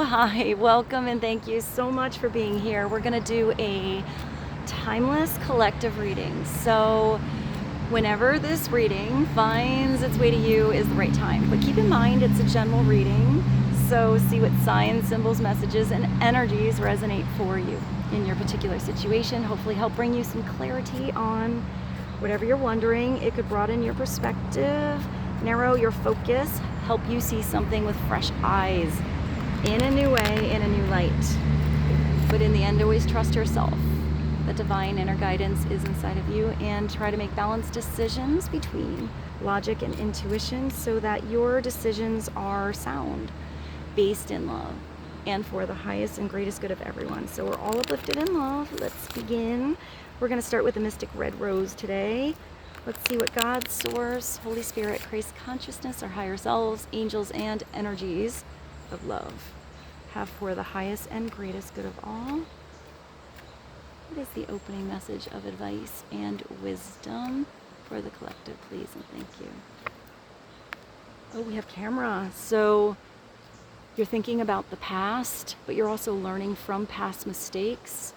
hi, welcome, and thank you so much for being here. We're going to do a timeless collective reading. So whenever this reading finds its way to you is the right time. But keep in mind it's a general reading, so see what signs, symbols, messages, and energies resonate for you in your particular situation. Hopefully help bring you some clarity on whatever you're wondering. It could broaden your perspective, narrow your focus, help you see something with fresh eyes, in a new way, in a new light. But in the end, always trust yourself. The divine inner guidance is inside of you, and try to make balanced decisions between logic and intuition so that your decisions are sound, based in love, and for the highest and greatest good of everyone. So we're all uplifted in love. Let's begin. We're going to start with the Mystic Red Rose today. Let's see what God, Source, Holy Spirit, Christ consciousness, our higher selves, angels, and energies of love have for the highest and greatest good of all. What is the opening message of advice and wisdom for the collective, please, and thank you. Oh, we have camera. So you're thinking about the past, but you're also learning from past mistakes,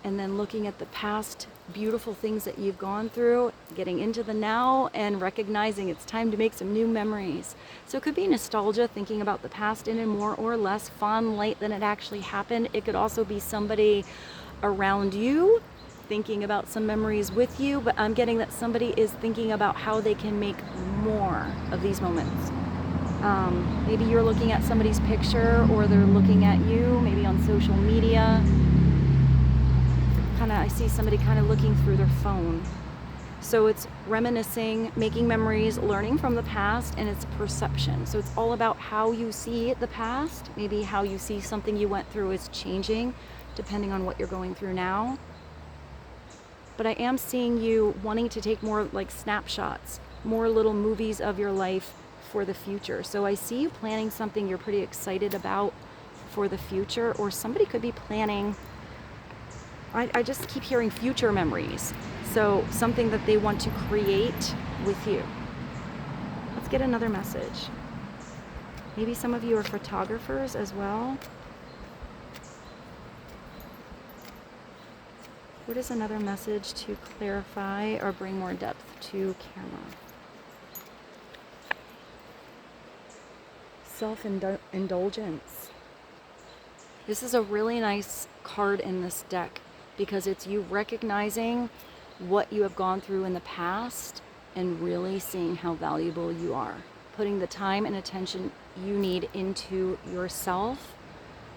and then looking at the past beautiful things that you've gone through, getting into the now, and recognizing it's time to make some new memories. So it could be nostalgia, thinking about the past in a more or less fond light than it actually happened. It could also be somebody around you thinking about some memories with you, but I'm getting that somebody is thinking about how they can make more of these moments. Maybe you're looking at somebody's picture, or they're looking at you, maybe on social media. I see somebody kind of looking through their phone. So it's reminiscing, making memories, learning from the past, and it's perception. So it's all about how you see the past. Maybe how you see something you went through is changing depending on what you're going through now. But I am seeing you wanting to take more like snapshots, more little movies of your life for the future. So I see you planning something you're pretty excited about for the future, or somebody could be planning, I just keep hearing future memories. So something that they want to create with you. Let's get another message. Maybe some of you are photographers as well. What is another message to clarify or bring more depth to camera? Self-indulgence. This is a really nice card in this deck, because it's you recognizing what you have gone through in the past and really seeing how valuable you are. Putting the time and attention you need into yourself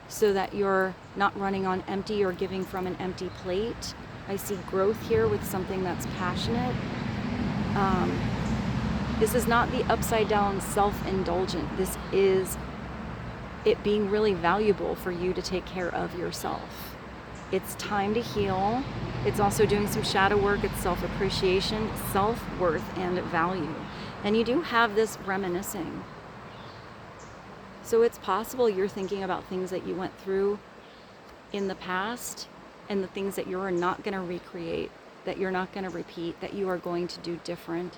so that you're not running on empty or giving from an empty plate. I see growth here with something that's passionate. This is not the upside down self-indulgent. This is it being really valuable for you to take care of yourself. It's time to heal. It's also doing some shadow work. It's self-appreciation, self-worth, and value. And you do have this reminiscing. So it's possible you're thinking about things that you went through in the past, and the things that you're not going to recreate, that you're not going to repeat, that you are going to do different.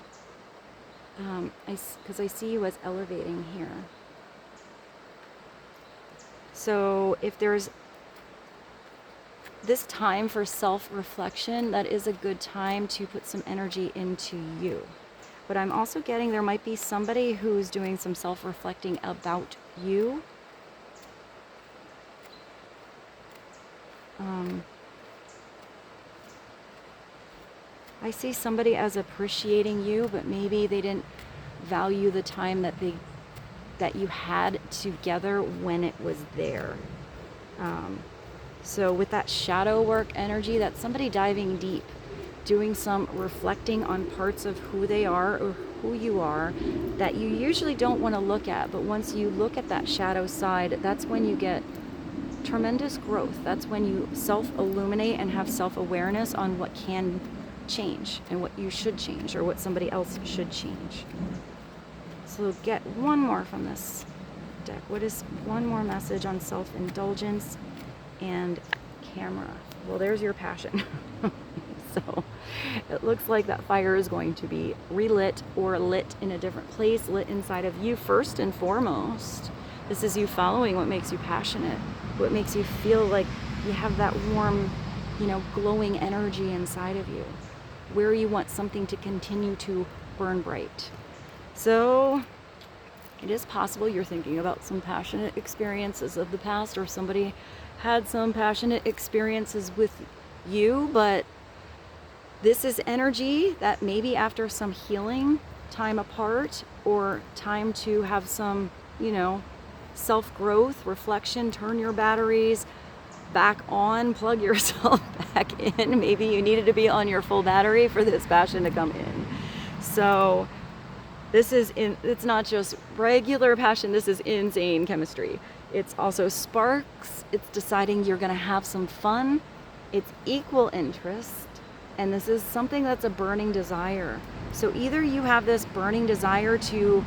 Because I see you as elevating here. So if there's this time for self-reflection, that is a good time to put some energy into you. But I'm also getting there might be somebody who's doing some self-reflecting about you. I see somebody as appreciating you, but maybe they didn't value the time that you had together when it was there. So with that shadow work energy, that's somebody diving deep, doing some reflecting on parts of who they are or who you are that you usually don't want to look at. But once you look at that shadow side, that's when you get tremendous growth. That's when you self-illuminate and have self-awareness on what can change and what you should change, or what somebody else should change. So get one more from this deck. What is one more message on self-indulgence and camera? Well, there's your passion. So it looks like that fire is going to be relit or lit in a different place, lit inside of you first and foremost. This is you following what makes you passionate, what makes you feel like you have that warm, glowing energy inside of you, where you want something to continue to burn bright. So it is possible you're thinking about some passionate experiences of the past, or somebody had some passionate experiences with you, but this is energy that maybe after some healing, time apart, or time to have some, self-growth, reflection, turn your batteries back on, plug yourself back in. Maybe you needed to be on your full battery for this passion to come in. So it's not just regular passion, this is insane chemistry. It's also sparks, it's deciding you're gonna have some fun, it's equal interest, and this is something that's a burning desire. So either you have this burning desire to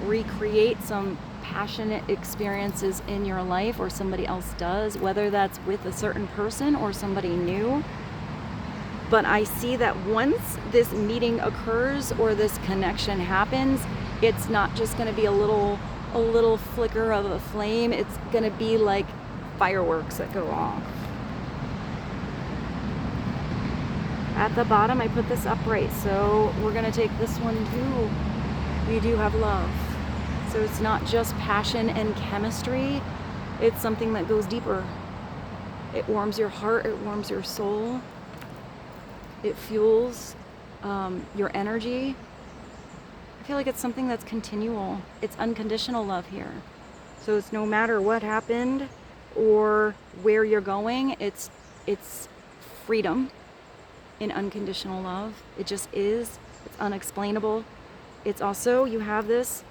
recreate some passionate experiences in your life, or somebody else does, whether that's with a certain person or somebody new. But I see that once this meeting occurs or this connection happens, it's not just going to be a little flicker of a flame. It's going to be like fireworks that go off. At the bottom, I put this upright, so we're going to take this one too. We do have love. So it's not just passion and chemistry. It's something that goes deeper. It warms your heart, it warms your soul. It fuels your energy. I feel like it's something that's continual. It's unconditional love here. So it's no matter what happened or where you're going, it's freedom in unconditional love. It just is. It's unexplainable. It's also, you have this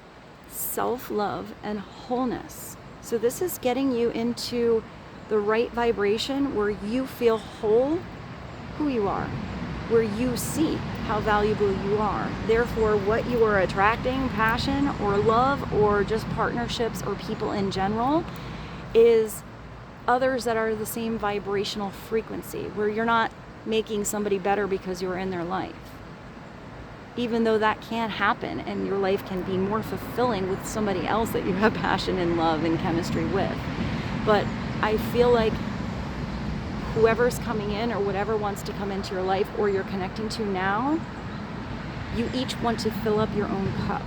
self-love and wholeness. So this is getting you into the right vibration where you feel whole, who you are, where you see how valuable you are. Therefore, what you are attracting, passion or love or just partnerships or people in general, is others that are the same vibrational frequency, where you're not making somebody better because you're in their life. Even though that can happen and your life can be more fulfilling with somebody else that you have passion and love and chemistry with. But I feel like whoever's coming in or whatever wants to come into your life or you're connecting to now, you each want to fill up your own cup.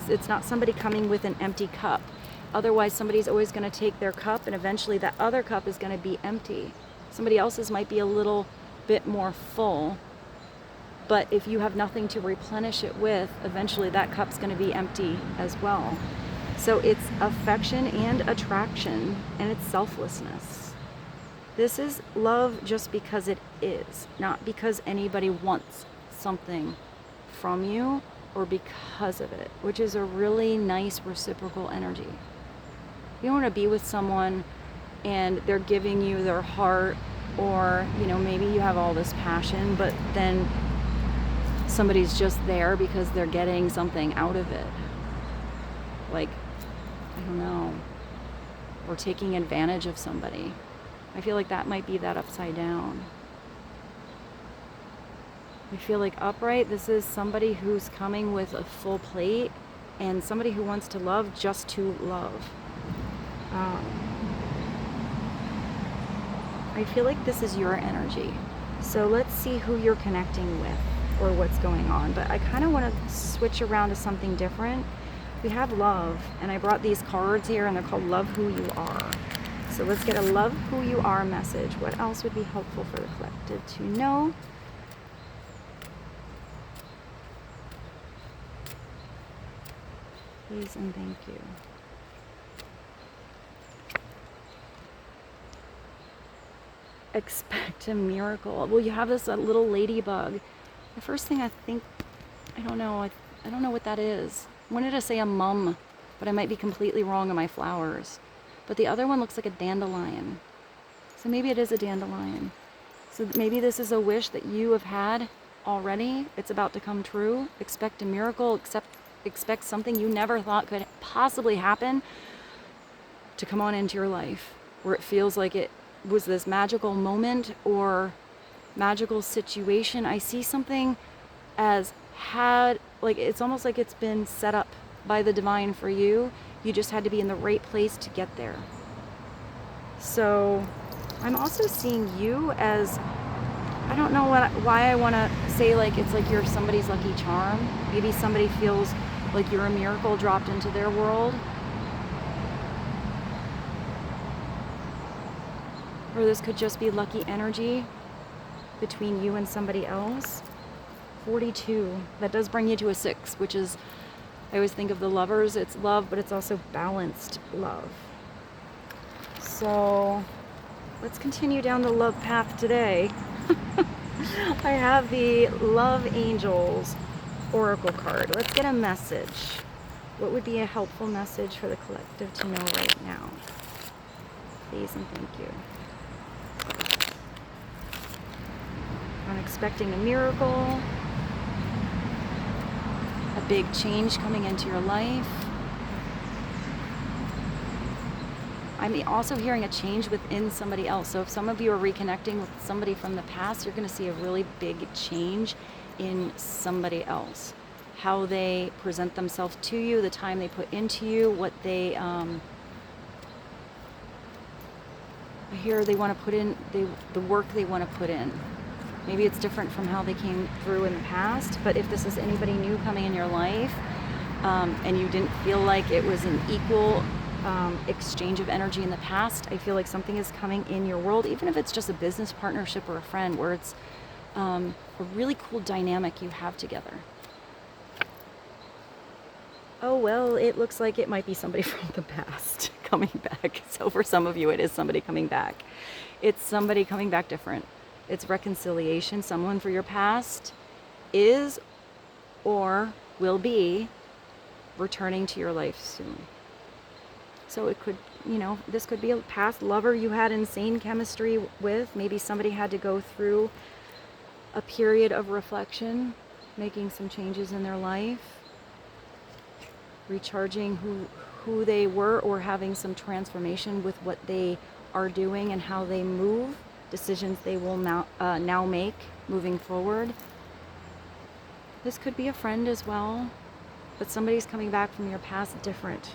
It's not somebody coming with an empty cup. Otherwise, somebody's always going to take their cup and eventually that other cup is going to be empty. Somebody else's might be a little bit more full. But if you have nothing to replenish it with, eventually that cup's going to be empty as well. So it's affection and attraction, and it's selflessness. This is love just because it is, not because anybody wants something from you or because of it, which is a really nice reciprocal energy. You don't want to be with someone and they're giving you their heart, or maybe you have all this passion, but then somebody's just there because they're getting something out of it. Like, I don't know, or taking advantage of somebody. I feel like that might be that upside down. I feel like upright, this is somebody who's coming with a full plate and somebody who wants to love just to love. I feel like this is your energy. So let's see who you're connecting with or what's going on. But I kind of want to switch around to something different. We have love, and I brought these cards here, and they're called Love Who You Are. So let's get a Love Who You Are message. What else would be helpful for the collective to know? Please and thank you. Expect a miracle. Well, you have this little ladybug. The first thing I think, I don't know what that is. I wanted to say a mum, but I might be completely wrong on my flowers. But the other one looks like a dandelion. So maybe it is a dandelion. So maybe this is a wish that you have had already. It's about to come true. Expect a miracle. Expect something you never thought could possibly happen to come on into your life, where it feels like it was this magical moment or magical situation. I see something as like it's almost like it's been set up by the divine for you, You just had to be in the right place to get there. So I'm also seeing you as, I don't know why I want to say like it's like you're somebody's lucky charm. Maybe somebody feels like you're a miracle dropped into their world. Or this could just be lucky energy between you and somebody else. 42. That does bring you to a 6, which is, I always think of the lovers. It's love, but it's also balanced love. So let's continue down the love path today. I have the Love Angels Oracle card. Let's get a message. What would be a helpful message for the collective to know right now? Please and thank you. I'm expecting a miracle, a big change coming into your life. I'm also hearing a change within somebody else. So if some of you are reconnecting with somebody from the past, you're going to see a really big change in somebody else. How they present themselves to you, the time they put into you, what they, I hear they want to put in, the work they want to put in. Maybe it's different from how they came through in the past, but if this is anybody new coming in your life, and you didn't feel like it was an equal exchange of energy in the past, I feel like something is coming in your world, even if it's just a business partnership or a friend, where it's a really cool dynamic you have together. Oh, well, it looks like it might be somebody from the past coming back. So for some of you, it is somebody coming back. It's somebody coming back different. It's reconciliation. Someone for your past is or will be returning to your life soon. So it could, you know, this could be a past lover you had insane chemistry with. Maybe somebody had to go through a period of reflection, making some changes in their life, recharging who they were, or having some transformation with what they are doing and how they move, decisions they will now make moving forward. This could be a friend as well, but somebody's coming back from your past different.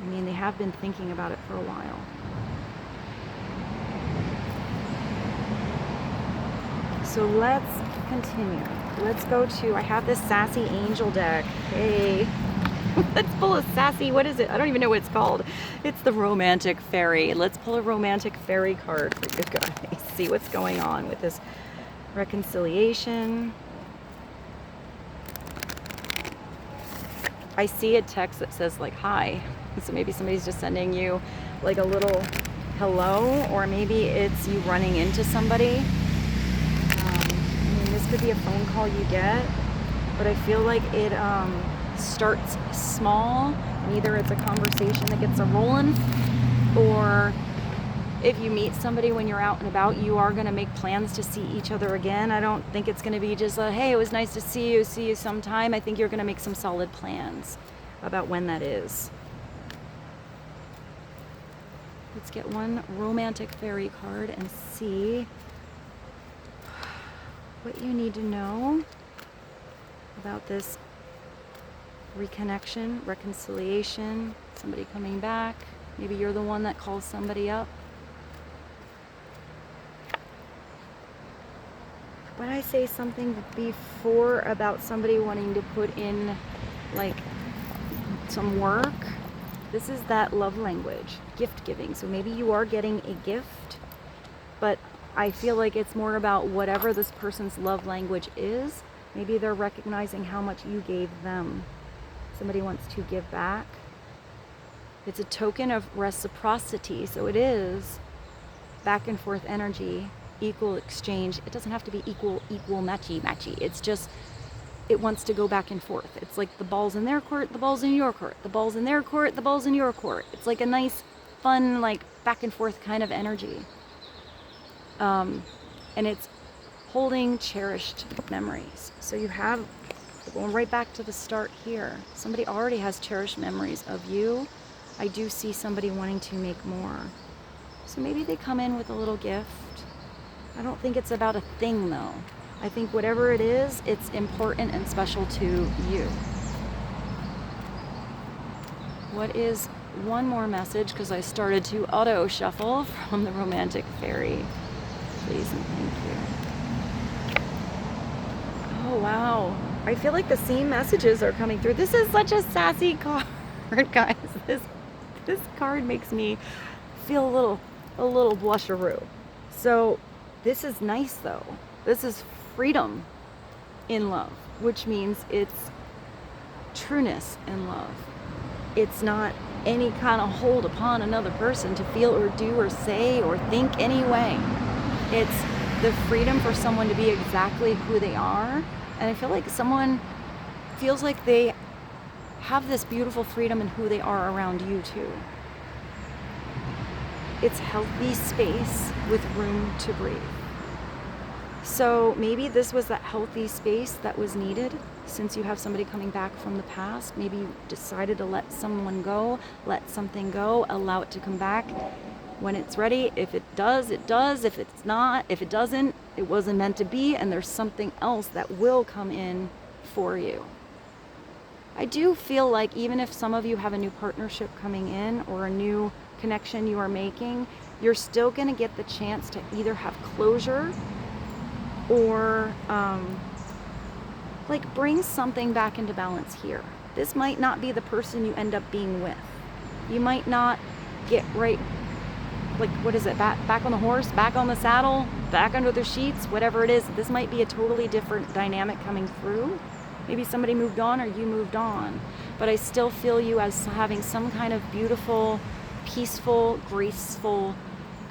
I mean, they have been thinking about it for a while. So let's continue. Let's go to, I have this Sassy Angel deck. Hey, let's pull a sassy, what is it? I don't even know what it's called. It's the Romantic Fairy. Let's pull a Romantic Fairy card for you guys. See what's going on with this reconciliation. I see a text that says like, hi. So maybe somebody's just sending you like a little hello, or maybe it's you running into somebody. This could be a phone call you get, but I feel like it starts small, and either it's a conversation that gets a rolling, or if you meet somebody when you're out and about, you are going to make plans to see each other again. I don't think it's going to be just a, hey, it was nice to see you sometime. I think you're going to make some solid plans about when that is. Let's get one Romantic Fairy card and see what you need to know about this reconnection, reconciliation, somebody coming back. Maybe you're the one that calls somebody up. When I say something before about somebody wanting to put in like some work, this is that love language, gift giving. So maybe you are getting a gift, but I feel like it's more about whatever this person's love language is. Maybe they're recognizing how much you gave them. Somebody wants to give back. It's a token of reciprocity. So it is back and forth energy, equal exchange. It doesn't have to be equal, matchy. It's just, it wants to go back and forth. It's like the ball's in their court, the ball's in your court, the ball's in their court, the ball's in your court. It's like a nice, fun, like back and forth kind of energy. And it's holding cherished memories. So you have, going right back to the start here, somebody already has cherished memories of you. I do see somebody wanting to make more. So maybe they come in with a little gift. I don't think it's about a thing though. I think whatever it is, it's important and special to you. What is one more message? Because I started to auto shuffle from the romantic fairy. Please and thank you. Oh, wow. I feel like the same messages are coming through. This is such a sassy card, guys. This card makes me feel a little blusheroo. So this is nice though. This is freedom in love, which means it's trueness in love. It's not any kind of hold upon another person to feel or do or say or think any way. It's the freedom for someone to be exactly who they are. And I feel like someone feels like they have this beautiful freedom in who they are around you too. It's healthy space with room to breathe. So maybe this was that healthy space that was needed since you have somebody coming back from the past. Maybe you decided to let someone go, let something go, allow it to come back when it's ready. If it does, it does. If it's not, if it doesn't, it wasn't meant to be, and there's something else that will come in for you. I do feel like even if some of you have a new partnership coming in or a new connection you are making, you're still going to get the chance to either have closure or like bring something back into balance here. This might not be the person you end up being with. You might not get right, like what is it, back on the horse, back on the saddle, back under the sheets, whatever it is. This might be a totally different dynamic coming through. Maybe somebody moved on or you moved on, but I still feel you as having some kind of beautiful, peaceful, graceful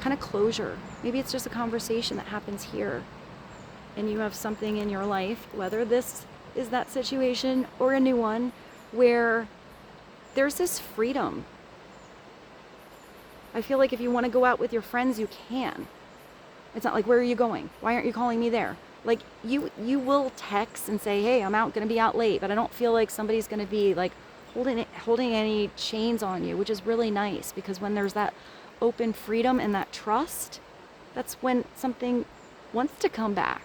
kind of closure. Maybe it's just a conversation that happens here and you have something in your life, whether this is that situation or a new one, where there's this freedom. I feel like if you want to go out with your friends, you can. It's not like, where are you going? Why aren't you calling me there? Like you will text and say, hey, I'm going to be out late, but I don't feel like somebody's going to be like holding any chains on you, which is really nice, because when there's that open freedom and that trust, that's when something wants to come back.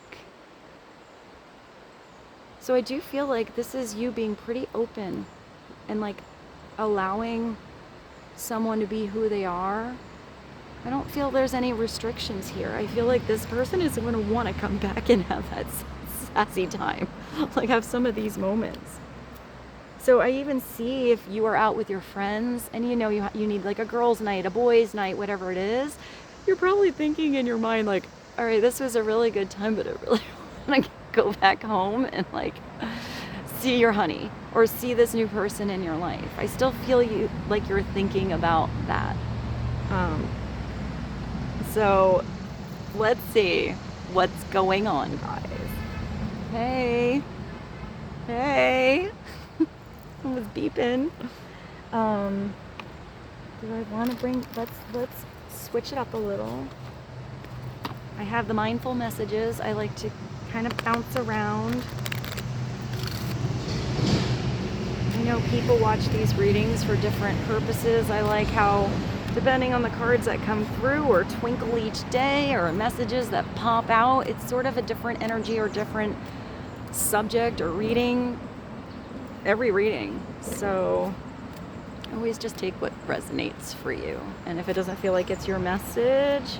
So I do feel like this is you being pretty open and like allowing someone to be who they are. I don't feel there's any restrictions here. I feel like this person is going to want to come back and have that sassy time, like have some of these moments. So I even see if you are out with your friends and you know you need like a girls' night, a boys' night, whatever it is, you're probably thinking in your mind like, all right, this was a really good time, but I really want to go back home and like see your honey or see this new person in your life. I still feel you like you're thinking about that. So let's see what's going on, guys. Hey, I was beeping. Do I want to bring? Let's switch it up a little. I have the mindful messages. I like to kind of bounce around. I know people watch these readings for different purposes. I like how, depending on the cards that come through or twinkle each day or messages that pop out, it's sort of a different energy or different subject or reading every reading. So always just take what resonates for you. And if it doesn't feel like it's your message,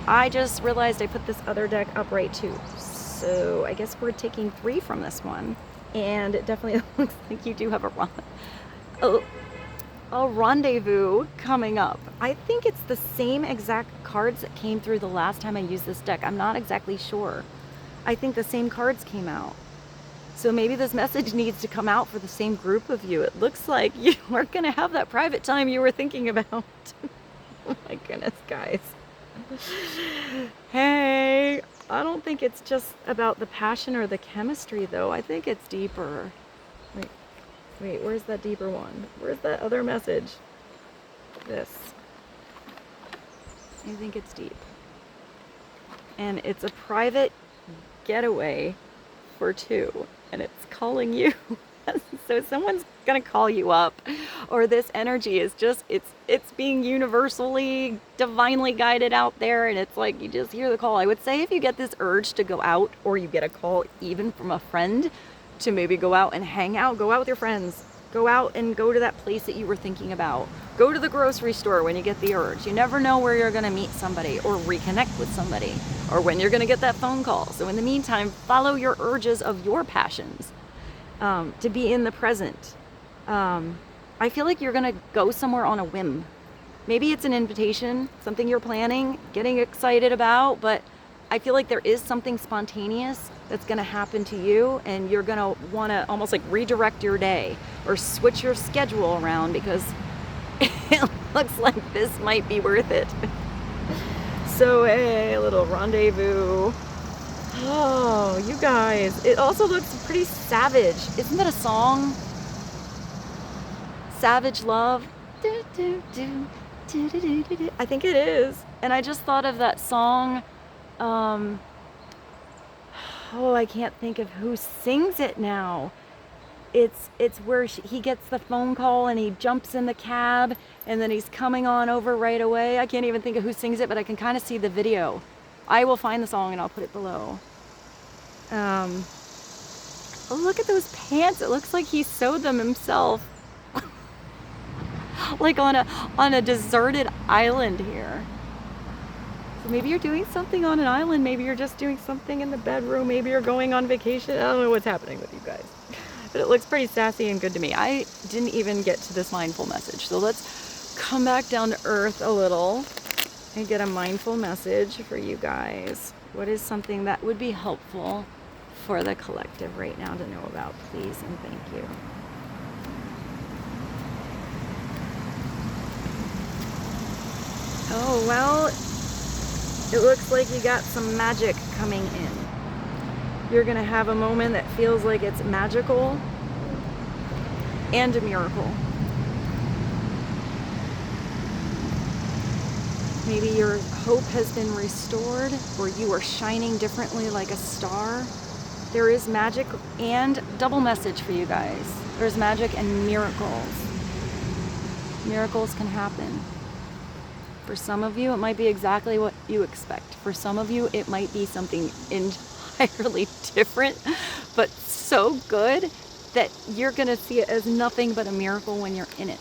I just realized I put this other deck upright too. So I guess we're taking 3 from this one. And it definitely looks like you do have a rendezvous coming up. I think it's the same exact cards that came through the last time I used this deck. I'm not exactly sure. I think the same cards came out. So maybe this message needs to come out for the same group of you. It looks like you are going to have that private time you were thinking about. Oh my goodness, guys. Hey, I don't think it's just about the passion or the chemistry though. I think it's deeper. Wait, where's that deeper one? Where's that other message? This. I think it's deep. And it's a private getaway for 2. And it's calling you. So someone's gonna call you up, or this energy is just, it's being universally, divinely guided out there, and it's like you just hear the call. I would say if you get this urge to go out, or you get a call even from a friend to maybe go out and hang out, go out with your friends, Go out and go to that place that you were thinking about. Go to the grocery store when you get the urge. You never know where you're going to meet somebody or reconnect with somebody, or when you're going to get that phone call. So in the meantime, follow your urges of your passions, to be in the present. I feel like you're going to go somewhere on a whim. Maybe it's an invitation, something you're planning, getting excited about, but I feel like there is something spontaneous that's going to happen to you, and you're going to want to almost like redirect your day or switch your schedule around, because it looks like this might be worth it. So a little rendezvous. Oh, you guys, it also looks pretty savage. Isn't that a song? Savage Love. Do, do, do, do, do, do, do, do. I think it is. And I just thought of that song. Oh, I can't think of who sings it now. It's where he gets the phone call and he jumps in the cab and then he's coming on over right away. I can't even think of who sings it, but I can kind of see the video. I will find the song and I'll put it below. Oh, look at those pants. It looks like he sewed them himself. Like on a deserted island here. So maybe you're doing something on an island. Maybe you're just doing something in the bedroom. Maybe you're going on vacation. I don't know what's happening with you guys. But it looks pretty sassy and good to me. I didn't even get to this mindful message. So let's come back down to earth a little and get a mindful message for you guys. What is something that would be helpful for the collective right now to know about, please and thank you. Oh, well, it looks like you got some magic coming in. You're going to have a moment that feels like it's magical and a miracle. Maybe your hope has been restored, or you are shining differently like a star. There is magic and double message for you guys. There's magic and miracles. Miracles can happen. For some of you, it might be exactly what you expect. For some of you, it might be something entirely different, but so good that you're going to see it as nothing but a miracle when you're in it.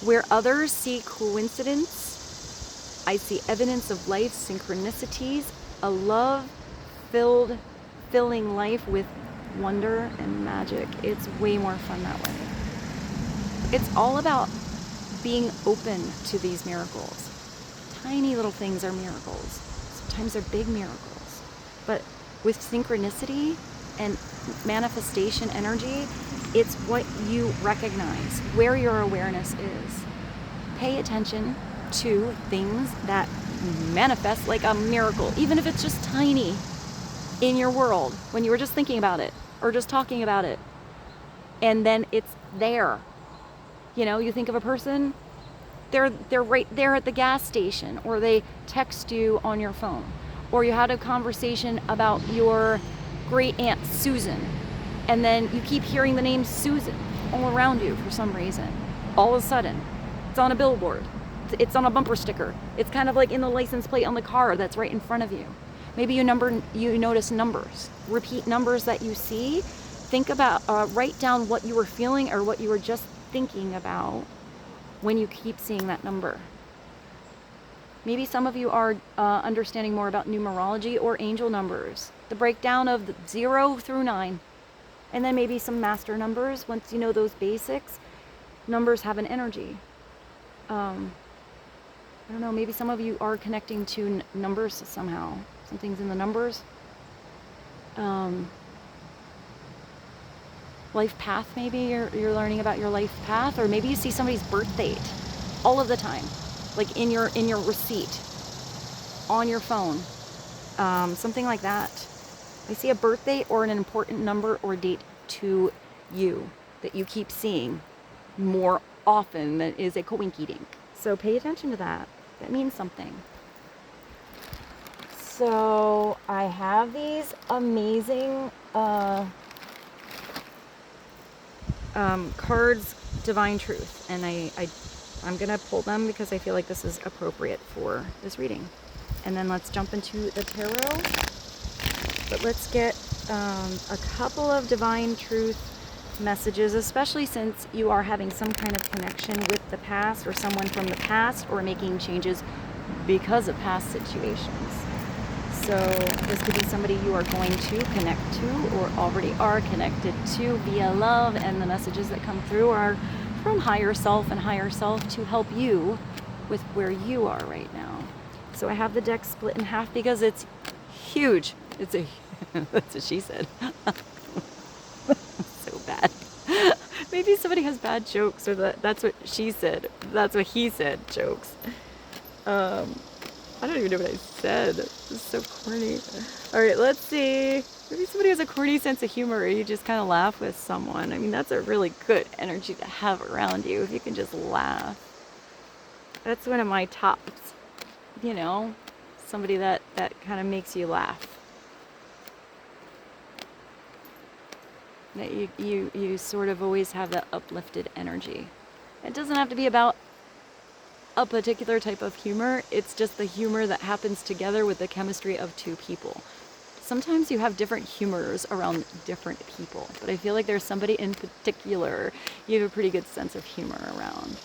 Where others see coincidence, I see evidence of life, synchronicities, a love-filling life with wonder and magic. It's way more fun that way. It's all about being open to these miracles. Tiny little things are miracles. Sometimes they're big miracles. But with synchronicity and manifestation energy, it's what you recognize, where your awareness is. Pay attention to things that manifest like a miracle, even if it's just tiny in your world, when you were just thinking about it or just talking about it. And then it's there. You know, you think of a person, they're right there at the gas station, or they text you on your phone, or you had a conversation about your great aunt Susan, and then you keep hearing the name Susan all around you for some reason. All of a sudden, it's on a billboard, it's on a bumper sticker, it's kind of like in the license plate on the car that's right in front of you. Maybe you notice numbers, repeat numbers that you see. Think about, write down what you were feeling or what you were just thinking about when you keep seeing that number. Maybe some of you are understanding more about numerology or angel numbers, the breakdown of the 0 through 9, and then maybe some master numbers. Once you know those basics, numbers have an energy. I don't know, maybe some of you are connecting to numbers somehow. Something's in the numbers. Life path, maybe you're learning about your life path, or maybe you see somebody's birth date all of the time, like in your receipt on your phone, something like that. I see a birth date or an important number or date to you that you keep seeing more often than is a coinky-dink. So pay attention to that. That means something. So I have these amazing cards, Divine Truth, and I'm gonna pull them because I feel like this is appropriate for this reading. And then let's jump into the tarot. But let's get a couple of Divine Truth messages, especially since you are having some kind of connection with the past or someone from the past, or making changes because of past situations. So this could be somebody you are going to connect to or already are connected to via love, and the messages that come through are from higher self and higher self to help you with where you are right now. So I have the deck split in half because it's huge. It's a that's what she said. So bad. Maybe somebody has bad jokes, or that's what she said. That's what he said, jokes. I don't even know what I said. This is so corny. All right, let's see. Maybe somebody has a corny sense of humor, or you just kind of laugh with someone. I mean, that's a really good energy to have around you, if you can just laugh. That's one of my tops. You know, somebody that kind of makes you laugh. That you sort of always have that uplifted energy. It doesn't have to be about a particular type of humor. It's just the humor that happens together with the chemistry of two people. Sometimes you have different humors around different people, but I feel like there's somebody in particular you have a pretty good sense of humor around.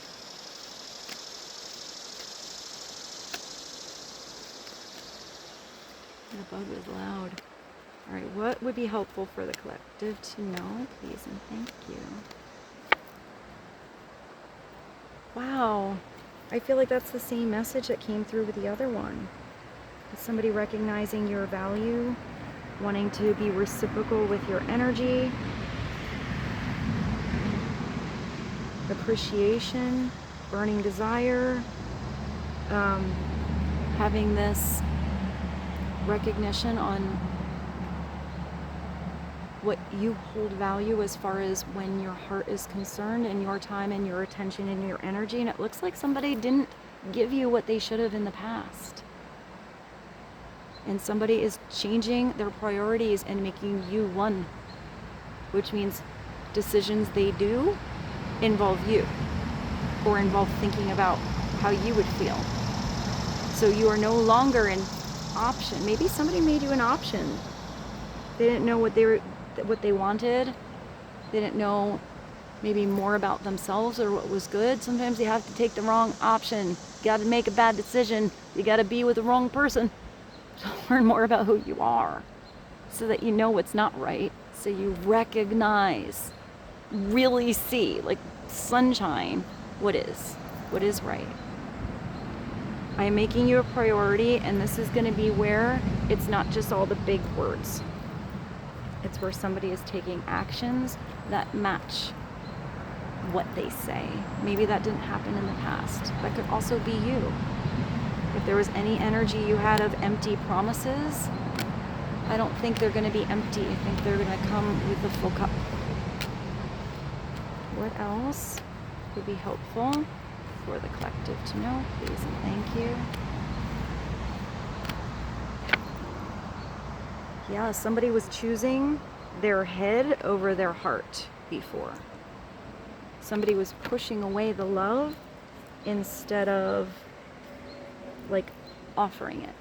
The bug was loud. All right, what would be helpful for the collective to know, please and thank you? Wow. I feel like that's the same message that came through with the other one. It's somebody recognizing your value, wanting to be reciprocal with your energy, appreciation, burning desire, having this recognition on what you hold value as far as when your heart is concerned, and your time and your attention and your energy. And it looks like somebody didn't give you what they should have in the past. And somebody is changing their priorities and making you one, which means decisions they do involve you, or involve thinking about how you would feel. So you are no longer an option. Maybe somebody made you an option. They didn't know what they wanted. They didn't know maybe more about themselves or what was good. Sometimes you have to take the wrong option. You got to make a bad decision. You got to be with the wrong person to learn more about who you are, so that you know what's not right, so you recognize, really see, like sunshine, what is right. I am making you a priority, and this is going to be where it's not just all the big words. It's where somebody is taking actions that match what they say. Maybe that didn't happen in the past. That could also be you. If there was any energy you had of empty promises, I don't think they're going to be empty. I think they're going to come with the full cup. What else would be helpful for the collective to know, please and thank you? Yeah, somebody was choosing their head over their heart before. Somebody was pushing away the love instead of like offering it.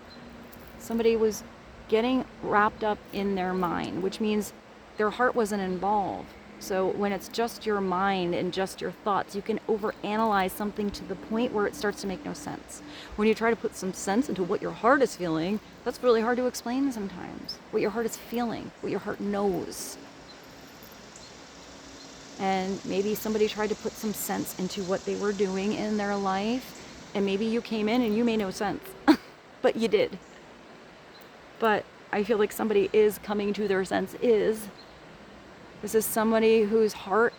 Somebody was getting wrapped up in their mind, which means their heart wasn't involved. So when it's just your mind and just your thoughts, you can overanalyze something to the point where it starts to make no sense. When you try to put some sense into what your heart is feeling, that's really hard to explain sometimes. What your heart is feeling, what your heart knows. And maybe somebody tried to put some sense into what they were doing in their life, and maybe you came in and you made no sense, but you did. But I feel like somebody is coming to their senses. This is somebody whose heart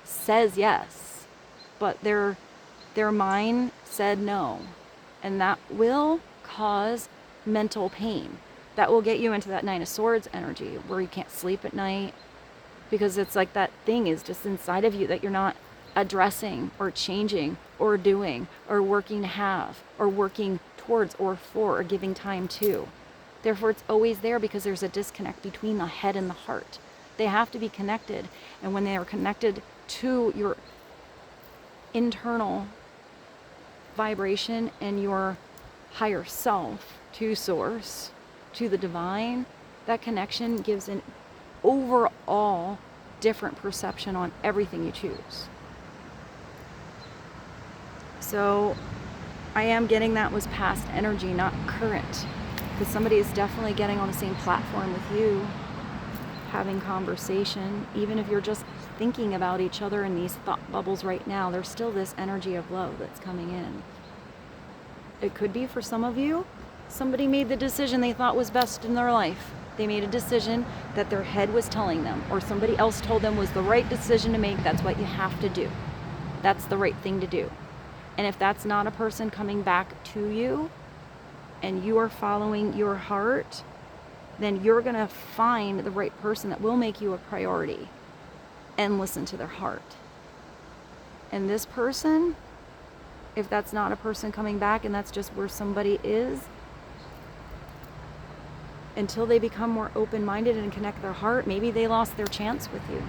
says yes, but their mind said no. And that will cause mental pain. That will get you into that Nine of Swords energy where you can't sleep at night, because it's like that thing is just inside of you that you're not addressing or changing or doing or working to have or working towards or for or giving time to. Therefore, it's always there because there's a disconnect between the head and the heart. They have to be connected. And when they are connected to your internal vibration and your higher self, to source, to the divine, that connection gives an overall different perception on everything you choose. So I am getting that was past energy, not current. Because somebody is definitely getting on the same platform with you, having conversation. Even if you're just thinking about each other in these thought bubbles right now, there's still this energy of love that's coming in. It could be for some of you, somebody made the decision they thought was best in their life. They made a decision that their head was telling them, or somebody else told them was the right decision to make. That's what you have to do. That's the right thing to do. And if that's not a person coming back to you, and you are following your heart, then you're going to find the right person that will make you a priority and listen to their heart. And this person, if that's not a person coming back and that's just where somebody is, until they become more open-minded and connect their heart, maybe they lost their chance with you.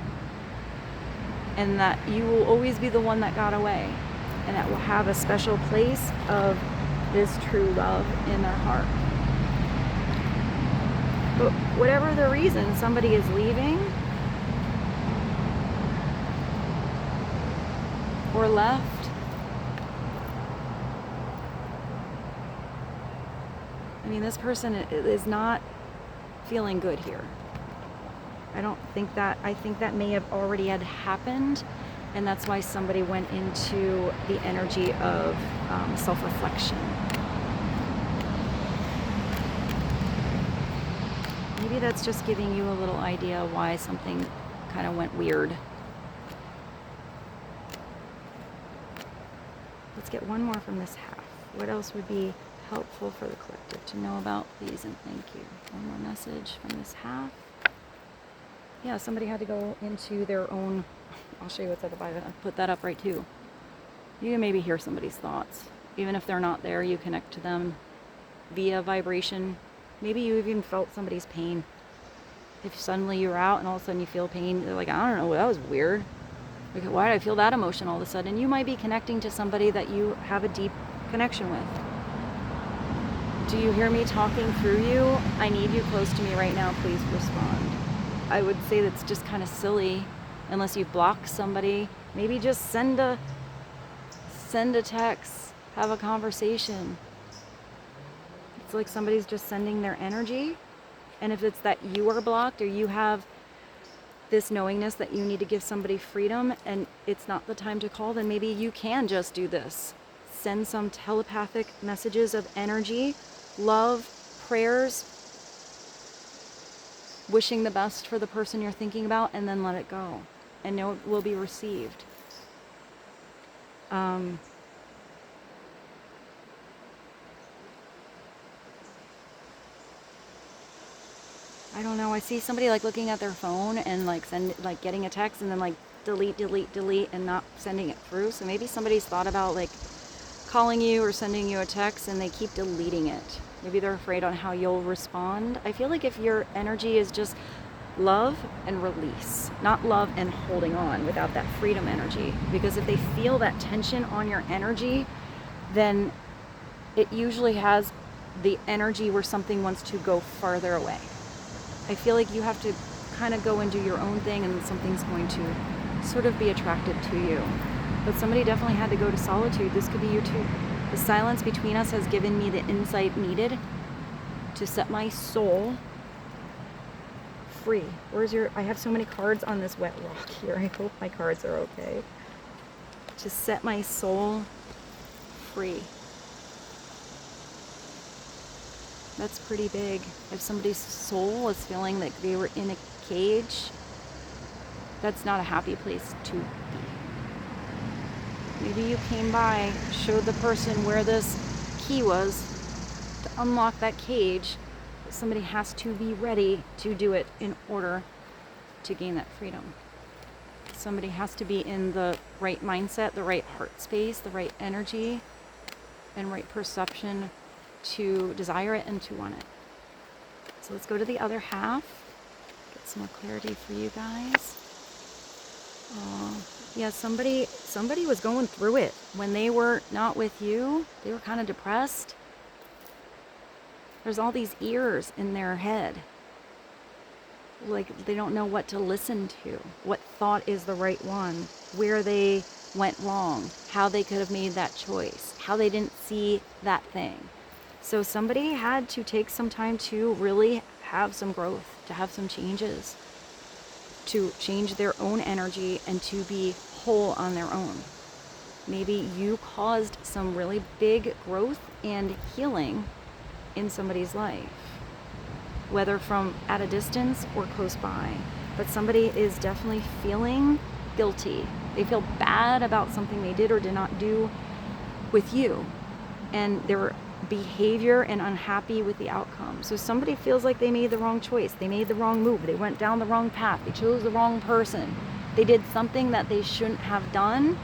And that you will always be the one that got away, and that will have a special place of this true love in their heart. But whatever the reason somebody is leaving or left, I mean, this person is not feeling good here. I think that may have already had happened, and that's why somebody went into the energy of self-reflection. Maybe that's just giving you a little idea why something kind of went weird. Let's get one more from this half. What else would be helpful for the collective to know about, please and thank you? One more message from this half. Yeah, somebody had to go into their own, I'll show you what's at the bottom. I'll put that up right too. You can maybe hear somebody's thoughts. Even if they're not there, you connect to them via vibration. Maybe you even felt somebody's pain. If suddenly you're out and all of a sudden you feel pain, they're like, I don't know, that was weird. Like, why did I feel that emotion all of a sudden? You might be connecting to somebody that you have a deep connection with. Do you hear me talking through you? I need you close to me right now. Please respond. I would say that's just kind of silly unless you block somebody. Maybe just send a text, have a conversation. It's like somebody's just sending their energy. And if it's that you are blocked or you have this knowingness that you need to give somebody freedom and it's not the time to call, then maybe you can just do this. Send some telepathic messages of energy, love, prayers, wishing the best for the person you're thinking about, and then let it go. And know it will be received. I don't know. I see somebody like looking at their phone and like getting a text and then like delete and not sending it through. So maybe somebody's thought about like calling you or sending you a text and they keep deleting it. Maybe they're afraid on how you'll respond. I feel like if your energy is just love and release, not love and holding on without that freedom energy. Because if they feel that tension on your energy, then it usually has the energy where something wants to go farther away. I feel like you have to kind of go and do your own thing and something's going to sort of be attracted to you. But somebody definitely had to go to solitude. This could be you too. The silence between us has given me the insight needed to set my soul free. I have so many cards on this wet rock here. I hope my cards are okay. To set my soul free. That's pretty big. If somebody's soul is feeling like they were in a cage, that's not a happy place to be. Maybe you came by, showed the person where this key was to unlock that cage. Somebody has to be ready to do it in order to gain that freedom. Somebody has to be in the right mindset, the right heart space, the right energy, and right perception to desire it and to want it. So let's go to the other half. Get some more clarity for you guys. Yeah, somebody was going through it. When they were not with you, they were kind of depressed. There's all these ears in their head. like they don't know what to listen to, what thought is the right one, where they went wrong, how they could have made that choice, how they didn't see that thing. So somebody had to take some time to really have some growth, to have some changes, to change their own energy and to be whole on their own. Maybe you caused some really big growth and healing in somebody's life, whether from at a distance or close by. But somebody is definitely feeling guilty. They feel bad about something they did or did not do with you, and their behavior, and unhappy with the outcome. So somebody feels like they made the wrong choice. They made the wrong move. They went down the wrong path. They chose the wrong person. They did something that they shouldn't have done.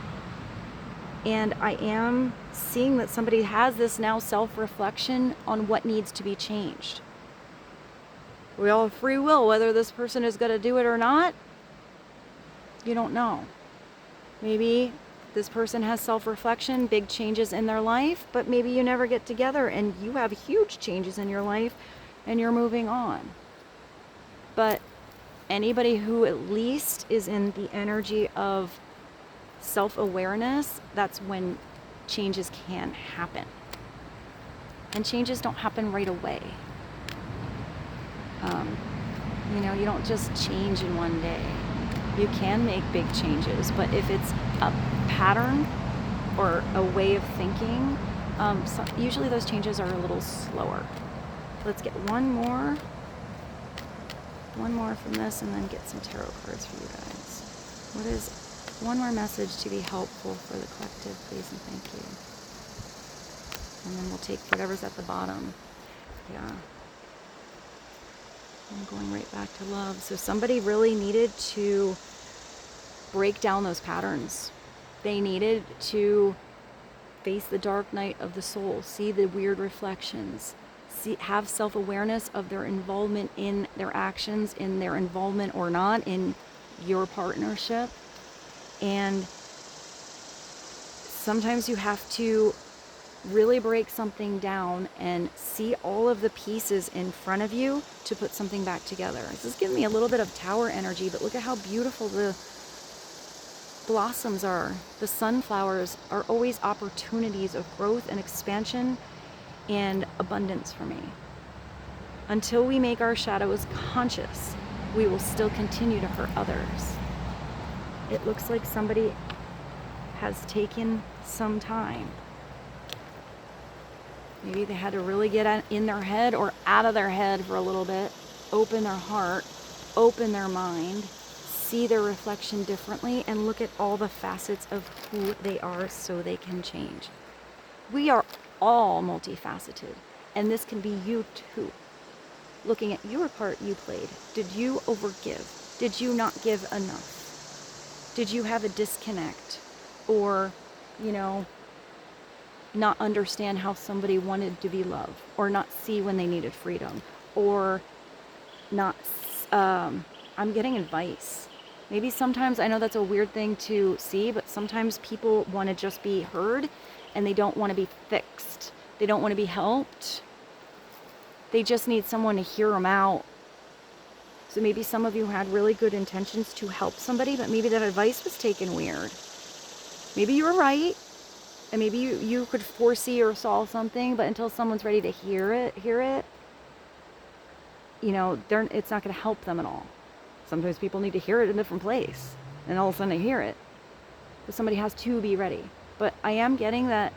And I am seeing that somebody has this now self-reflection on what needs to be changed. We all have free will. Whether this person is going to do it or not, you don't know. Maybe this person has self-reflection, big changes in their life, but maybe you never get together and you have huge changes in your life and you're moving on. But anybody who at least is in the energy of self-awareness, that's when changes can happen. And changes don't happen right away. You don't just change in one day. You can make big changes, but if it's a pattern or a way of thinking, usually those changes are a little slower. Let's get one more from this and then get some tarot cards for you guys. What is one more message to be helpful for the collective, please and thank you. And then we'll take whatever's at the bottom. Yeah. I'm going right back to love. So somebody really needed to break down those patterns. They needed to face the dark night of the soul, see the weird reflections, have self-awareness of their involvement in their actions, in their involvement or not in your partnership. And sometimes you have to really break something down and see all of the pieces in front of you to put something back together. This is giving me a little bit of tower energy, but look at how beautiful the blossoms are. The sunflowers are always opportunities of growth and expansion and abundance for me. Until we make our shadows conscious, we will still continue to hurt others. It looks like somebody has taken some time. Maybe they had to really get in their head or out of their head for a little bit, open their heart, open their mind, see their reflection differently, and look at all the facets of who they are so they can change. We are all multifaceted, and this can be you too. Looking at your part you played. Did you overgive? Did you not give enough? Did you have a disconnect? Or, not understand how somebody wanted to be loved, or not see when they needed freedom, or not, I'm getting advice. Maybe sometimes, I know that's a weird thing to see, but sometimes people want to just be heard and they don't want to be fixed. They don't want to be helped. They just need someone to hear them out. So maybe some of you had really good intentions to help somebody, but maybe that advice was taken weird. Maybe you were right. And maybe you could foresee or solve something, but until someone's ready to hear it, it's not going to help them at all. Sometimes people need to hear it in a different place, and all of a sudden they hear it. But somebody has to be ready. But I am getting that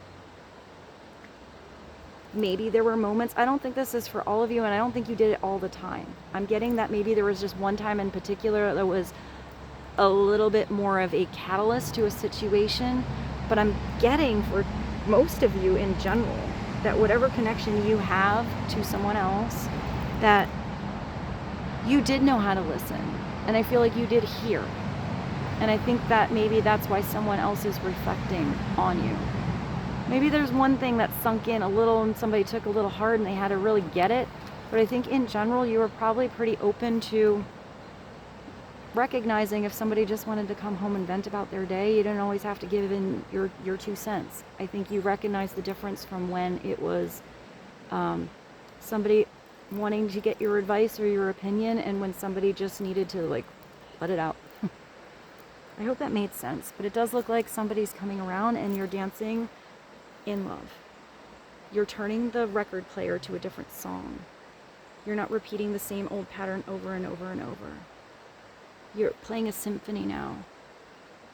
maybe there were moments, I don't think this is for all of you, and I don't think you did it all the time. I'm getting that maybe there was just one time in particular that was a little bit more of a catalyst to a situation. But I'm getting for most of you in general that whatever connection you have to someone else, that you did know how to listen. And I feel like you did hear. And I think that maybe that's why someone else is reflecting on you. Maybe there's one thing that sunk in a little and somebody took a little hard and they had to really get it. But I think in general you were probably pretty open to recognizing if somebody just wanted to come home and vent about their day. You didn't always have to give in your 2 cents. I think you recognize the difference from when it was somebody wanting to get your advice or your opinion, and when somebody just needed to like let it out. I hope that made sense, but it does look like somebody's coming around and you're dancing in love. You're turning the record player to a different song. You're not repeating the same old pattern over and over and over. You're playing a symphony now.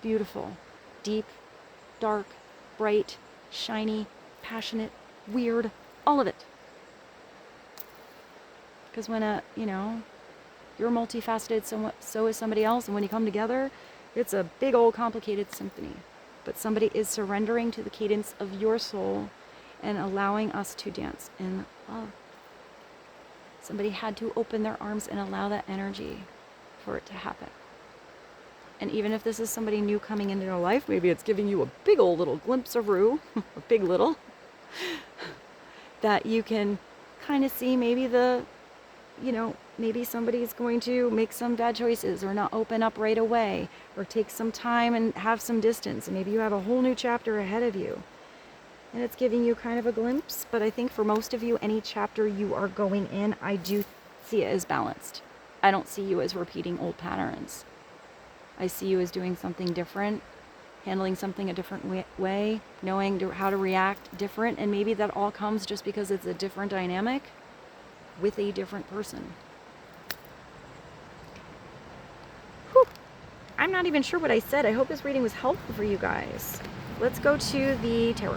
Beautiful, deep, dark, bright, shiny, passionate, weird, all of it. Because when you're multifaceted, so is somebody else, and when you come together, it's a big old complicated symphony. But somebody is surrendering to the cadence of your soul and allowing us to dance in love. Somebody had to open their arms and allow that energy for it to happen. And even if this is somebody new coming into your life, maybe it's giving you a big old little glimpse of Rue, a big little, that you can kind of see maybe maybe somebody's going to make some bad choices or not open up right away or take some time and have some distance. And maybe you have a whole new chapter ahead of you. And it's giving you kind of a glimpse. But I think for most of you, any chapter you are going in, I do see it as balanced. I don't see you as repeating old patterns. I see you as doing something different, handling something a different way, knowing how to react different. And maybe that all comes just because it's a different dynamic with a different person. Whew. I'm not even sure what I said. I hope this reading was helpful for you guys. Let's go to the tarot.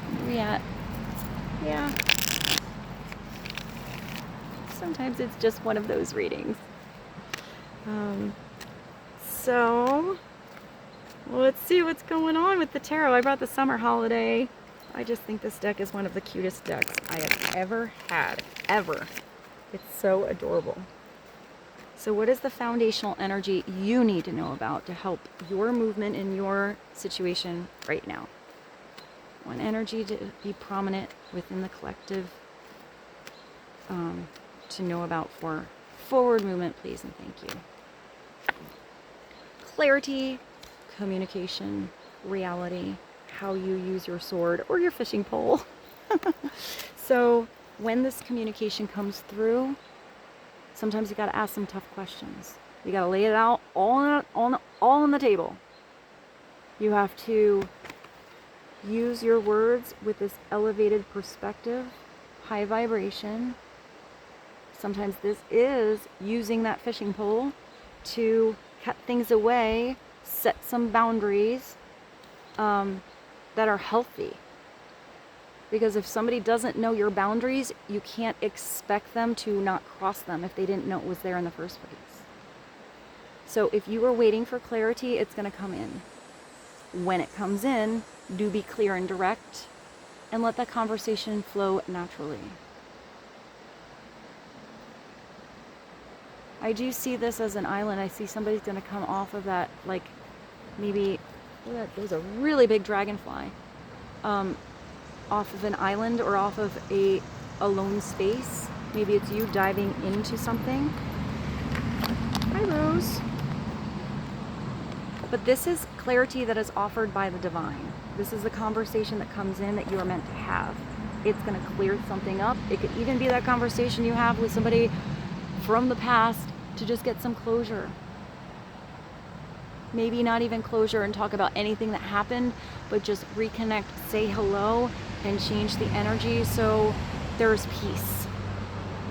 Where are we at? Yeah. Sometimes it's just one of those readings. So let's see what's going on with the tarot. I brought the summer holiday. I just think this deck is one of the cutest decks I have ever had. Ever. It's so adorable. So what is the foundational energy you need to know about to help your movement in your situation right now? One energy to be prominent within the collective to know about for forward movement, please, and thank you. Clarity, communication, reality, how you use your sword or your fishing pole. So when this communication comes through, sometimes you got to ask some tough questions. You got to lay it out all on the table. You have to use your words with this elevated perspective, high vibration. Sometimes this is using that fishing pole to cut things away, set some boundaries that are healthy. Because if somebody doesn't know your boundaries, you can't expect them to not cross them if they didn't know it was there in the first place. So if you are waiting for clarity, it's going to come in. When it comes in, do be clear and direct and let that conversation flow naturally. I do see this as an island. I see somebody's going to come off of that, like maybe, there's a really big dragonfly, off of an island or off of a lone space. Maybe it's you diving into something. Hi, Rose. But this is clarity that is offered by the divine. This is the conversation that comes in that you are meant to have. It's going to clear something up. It could even be that conversation you have with somebody from the past to just get some closure. Maybe not even closure and talk about anything that happened, but just reconnect, say hello, and change the energy so there's peace.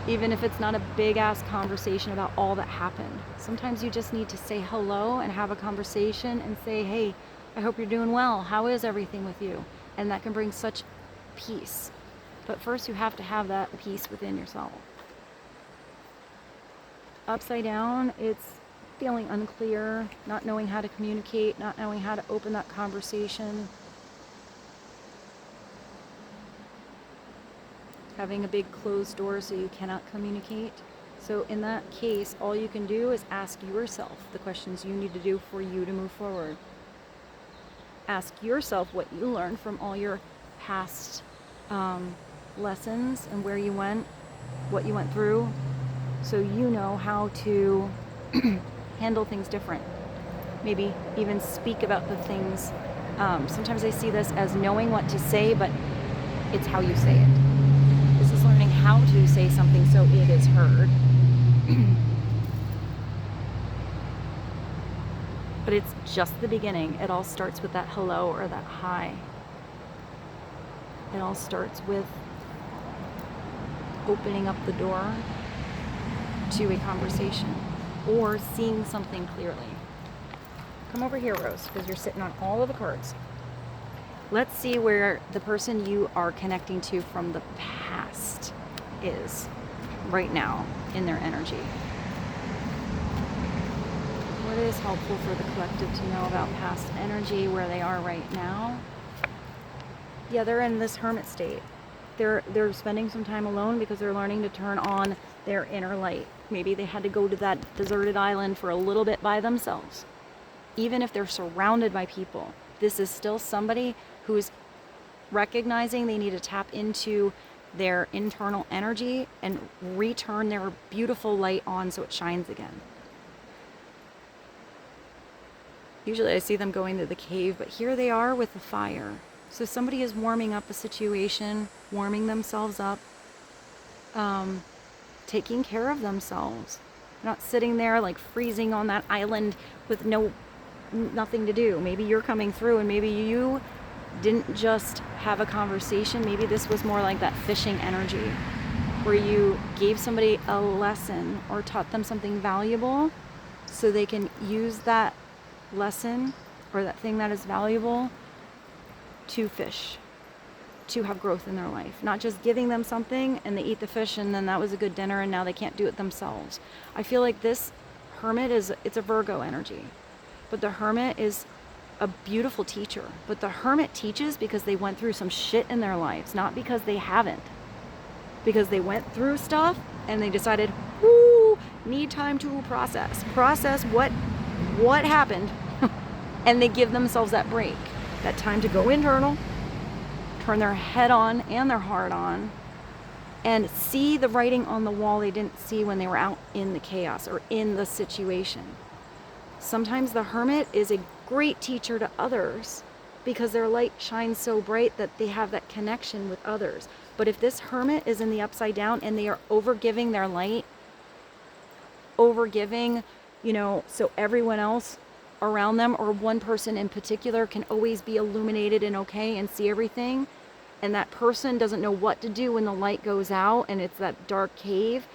Even if it's not a big ass conversation about all that happened. Sometimes you just need to say hello and have a conversation and say, hey, I hope you're doing well. How is everything with you? And that can bring such peace. But first you have to have that peace within yourself. Upside down, it's feeling unclear, not knowing how to communicate, not knowing how to open that conversation. Having a big closed door so you cannot communicate. So in that case, all you can do is ask yourself the questions you need to do for you to move forward. Ask yourself what you learned from all your past lessons and where you went, what you went through, so you know how to handle things different. Maybe even speak about the things. Sometimes I see this as knowing what to say, but it's how you say it. This is learning how to say something so it is heard. But it's just the beginning. It all starts with that hello or that hi. It all starts with opening up the door to a conversation or seeing something clearly. Come over here, Rose, because you're sitting on all of the cards. Let's see where the person you are connecting to from the past is right now in their energy. What is helpful for the collective to know about past energy, where they are right now? Yeah, they're in this hermit state. They're spending some time alone because they're learning to turn on their inner light. Maybe they had to go to that deserted island for a little bit by themselves. Even if they're surrounded by people, this is still somebody who's recognizing they need to tap into their internal energy and return their beautiful light on so it shines again. Usually I see them going to the cave, but here they are with the fire. So somebody is warming up a situation, warming themselves up, taking care of themselves. Not sitting there like freezing on that island with nothing to do. Maybe you're coming through and maybe you didn't just have a conversation. Maybe this was more like that fishing energy where you gave somebody a lesson or taught them something valuable so they can use that lesson or that thing that is valuable to fish, to have growth in their life. Not just giving them something and they eat the fish and then that was a good dinner and now they can't do it themselves. I feel like this hermit it's a Virgo energy, but the hermit is a beautiful teacher. But the hermit teaches because they went through some shit in their lives, not because they haven't. Because they went through stuff and they decided, need time to process what happened. And they give themselves that break, that time to go internal, turn their head on and their heart on, and see the writing on the wall they didn't see when they were out in the chaos or in the situation. Sometimes the hermit is a great teacher to others because their light shines so bright that they have that connection with others. But if this hermit is in the upside down and they are overgiving their light, overgiving, so everyone else around them or one person in particular can always be illuminated and okay and see everything, and that person doesn't know what to do when the light goes out and it's that dark cave.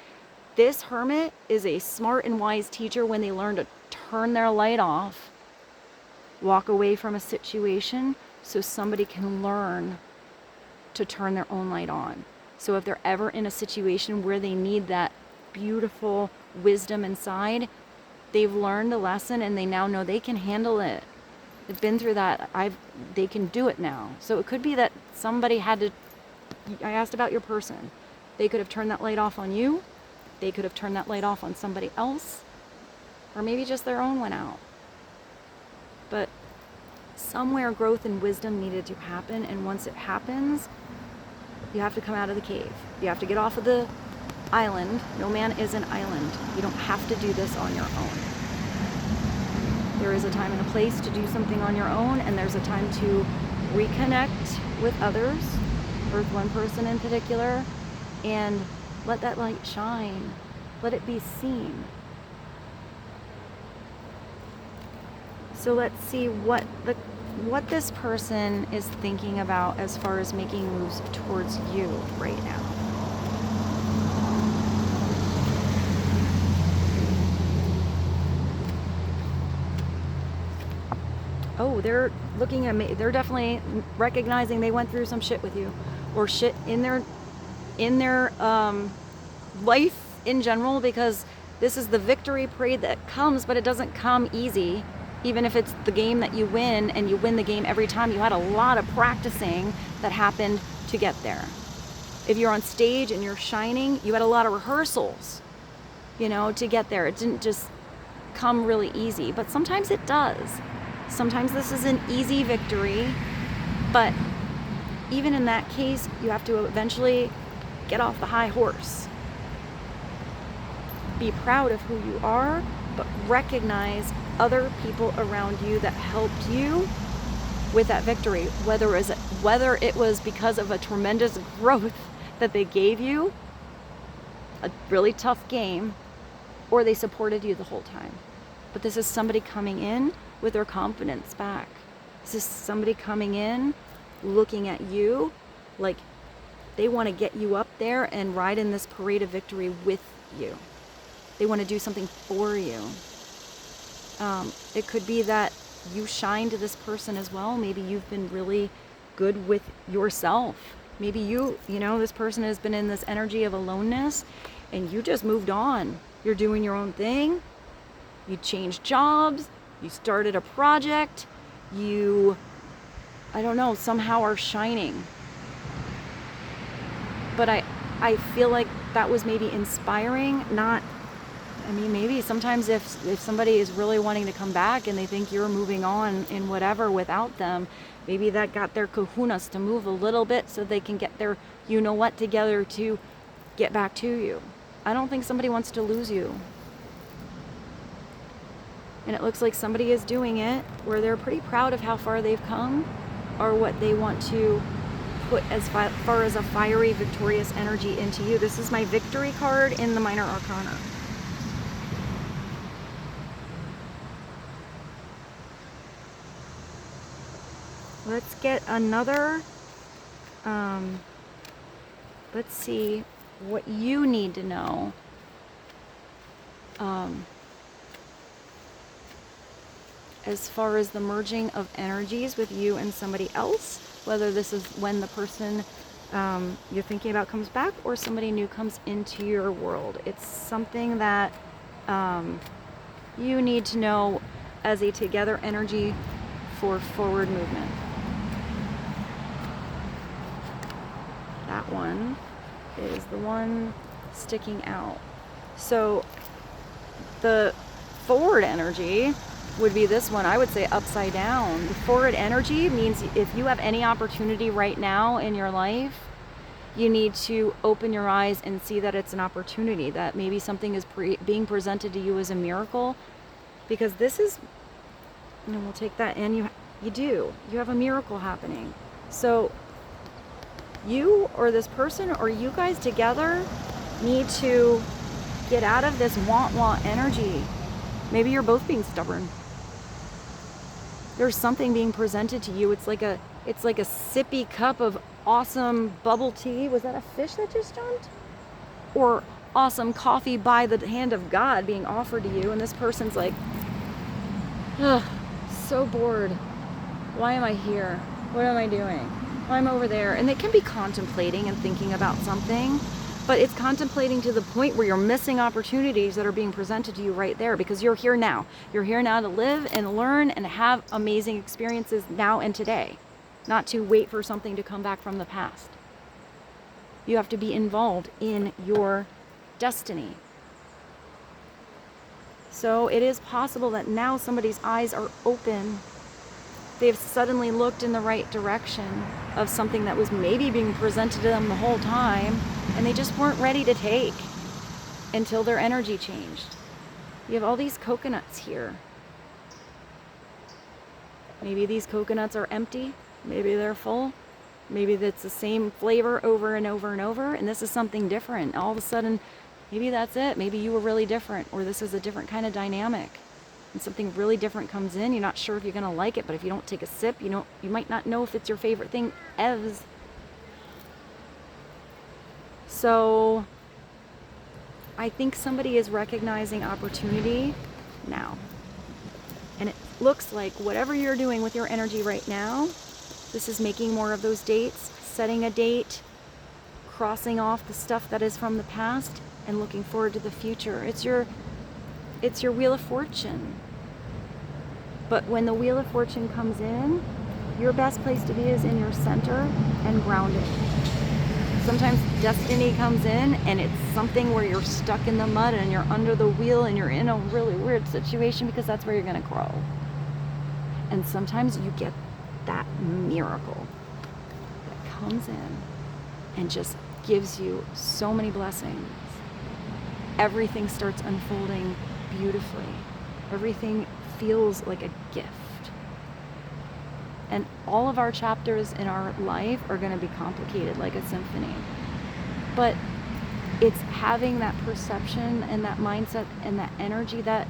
This hermit is a smart and wise teacher when they learn to turn their light off, walk away from a situation so somebody can learn to turn their own light on. So if they're ever in a situation where they need that beautiful wisdom inside, they've learned a lesson and they now know they can handle it. They've been through that. They can do it now. So it could be that somebody I asked about your person. They could have turned that light off on you. They could have turned that light off on somebody else. Or maybe just their own went out. But somewhere growth and wisdom needed to happen. And once it happens, you have to come out of the cave. You have to get off of the island. No man is an island. You don't have to do this on your own. There is a time and a place to do something on your own, and there's a time to reconnect with others, or with one person in particular, and let that light shine. Let it be seen. So let's see what this person is thinking about as far as making moves towards you right now. Oh, they're looking at me. They're definitely recognizing they went through some shit with you, or shit in their life in general, because this is the victory parade that comes, but it doesn't come easy. Even if it's the game that you win and you win the game every time, you had a lot of practicing that happened to get there. If you're on stage and you're shining, you had a lot of rehearsals, to get there. It didn't just come really easy, but sometimes it does. Sometimes this is an easy victory, but even in that case, you have to eventually get off the high horse. Be proud of who you are, but recognize other people around you that helped you with that victory, whether it was because of a tremendous growth that they gave you, a really tough game, or they supported you the whole time. But this is somebody coming in with their confidence back. This is somebody coming in looking at you like they want to get you up there and ride in this parade of victory with you. They want to do something for you. It could be that you shine to this person as well. Maybe you've been really good with yourself. Maybe this person has been in this energy of aloneness and you just moved on. You're doing your own thing. You changed jobs. You started a project. You, somehow are shining. But I feel like that was maybe inspiring, maybe sometimes if somebody is really wanting to come back and they think you're moving on in whatever without them, maybe that got their kahunas to move a little bit so they can get their you-know-what together to get back to you. I don't think somebody wants to lose you. And it looks like somebody is doing it where they're pretty proud of how far they've come or what they want to put as far as a fiery, victorious energy into you. This is my victory card in the Minor Arcana. Let's get another, let's see what you need to know. As far as the merging of energies with you and somebody else, whether this is when the person you're thinking about comes back or somebody new comes into your world. It's something that you need to know as a together energy for forward movement. That one is the one sticking out. So the forward energy would be this one. I would say upside down. The forward energy means if you have any opportunity right now in your life, you need to open your eyes and see that it's an opportunity, that maybe something is being presented to you as a miracle, because this is, we'll take that in, you have a miracle happening. So you or this person or you guys together need to get out of this want energy. Maybe you're both being stubborn. There's something being presented to you. It's like a sippy cup of awesome bubble tea. Was that a fish that just jumped? Or awesome coffee by the hand of God being offered to you, and this person's like, ugh, so bored. Why am I here? What am I doing? I'm over there. And they can be contemplating and thinking about something, but it's contemplating to the point where you're missing opportunities that are being presented to you right there, because you're here now. You're here now to live and learn and have amazing experiences now and today, not to wait for something to come back from the past. You have to be involved in your destiny. So it is possible that now somebody's eyes are open. They've suddenly looked in the right direction of something that was maybe being presented to them the whole time, and they just weren't ready to take until their energy changed. You have all these coconuts here. Maybe these coconuts are empty. Maybe they're full. Maybe it's the same flavor over and over and over, and this is something different. All of a sudden, maybe that's it. Maybe you were really different, or this is a different kind of dynamic. And something really different comes in. You're not sure if you're going to like it, but if you don't take a sip, you might not know if it's your favorite thing ever. So I think somebody is recognizing opportunity now. And it looks like whatever you're doing with your energy right now, this is making more of those dates, setting a date, crossing off the stuff that is from the past, and looking forward to the future. It's your Wheel of Fortune. But when the Wheel of Fortune comes in, your best place to be is in your center and grounded. Sometimes destiny comes in and it's something where you're stuck in the mud and you're under the wheel and you're in a really weird situation, because that's where you're going to grow. And sometimes you get that miracle that comes in and just gives you so many blessings. Everything starts unfolding beautifully. Everything feels like a gift. And all of our chapters in our life are going to be complicated like a symphony. But It's having that perception and that mindset and that energy that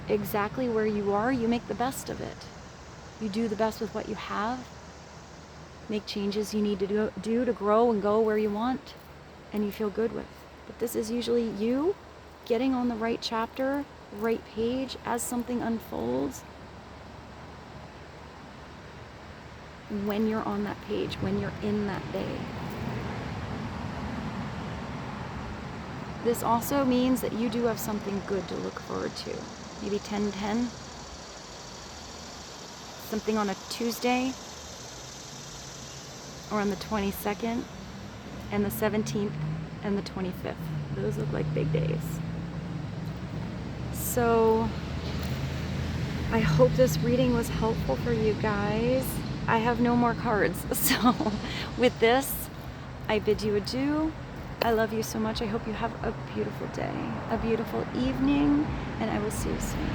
exactly where you are, you make the best of it. You do the best with what you have. Make changes you need to do to grow and go where you want and you feel good with. But this is usually you getting on the right chapter, right page as something unfolds. When you're on that page, when you're in that day. This also means that you do have something good to look forward to. Maybe 10-10. Something on a Tuesday. Or on the 22nd. And the 17th and the 25th. Those look like big days. So, I hope this reading was helpful for you guys. I have no more cards. So, with this, I bid you adieu. I love you so much. I hope you have a beautiful day, a beautiful evening, and I will see you soon.